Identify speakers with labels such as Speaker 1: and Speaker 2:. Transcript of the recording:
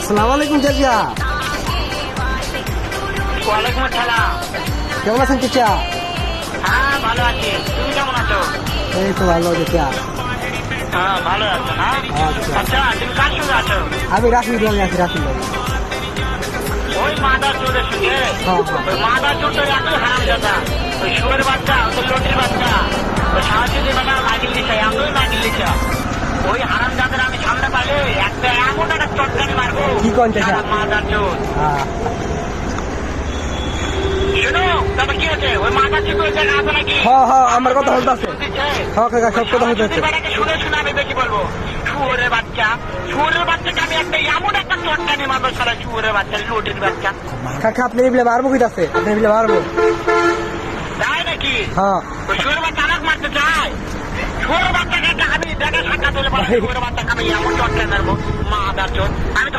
Speaker 1: আসসালামু আলাইকুম চাচা।
Speaker 2: ওয়ালাইকুম আসসালাম।
Speaker 1: কেমন আছেন চাচা?
Speaker 2: হ্যাঁ ভালো আছি, তুমি কেমন আছো?
Speaker 1: এই তো ভালো চাচা।
Speaker 2: হ্যাঁ ভালো আছো না?
Speaker 1: আচ্ছা।
Speaker 2: আচ্ছা তুমি কার সঙ্গে আছো?
Speaker 1: আমি রাফির রঙে আছি, রাফির রঙে।
Speaker 2: ওই মাদার চোরের সঙ্গে?
Speaker 1: হ্যাঁ।
Speaker 2: ওই মাদার চোর তো এত হারাম দাদা, ওই শুয়ের বাচ্চা, ওই লটির বাচ্চা, ওই সাহায্য দেবে না লাগিয়ে দিচ্ছে, এতই লাগিয়ে দিচ্ছে। ওই হারাম দাদার আমি সামনে পাইলে একটা এমন একটা চটকানি মারবো।
Speaker 1: কি করেন চাচা?
Speaker 2: মাদার চোর শুনো, তবে কি আছে ওই মাদার চোর ওই জায়গায় আছে নাকি?
Speaker 1: হ্যাঁ আমার কথা বলতে আছে। হ্যাঁ কাকা সব কথা হতে আছে।
Speaker 2: শুনে শুনে আমি বেশি বলবো। শুয়োরের বাচ্চা, শুয়োরের বাচ্চাকে আমি একটা এমন একটা চটকানি মারবো সারা, শুয়োরের বাচ্চা, লটির বাচ্চা।
Speaker 1: কাকা আপনি এগুলো মারবো কি আছে? আপনি এগুলো মারবো?
Speaker 2: তাই নাকি?
Speaker 1: হ্যাঁ।
Speaker 2: ওই শুয়োরের বাচ্চা আমাকে মারতে চায়? শুয়োরের বাচ্চাকে আমি দেখা সাক্ষাৎ হলে শুয়োরের বাচ্চাকে আমি এমন চটকানি মারবো, মাদার চোর। আমি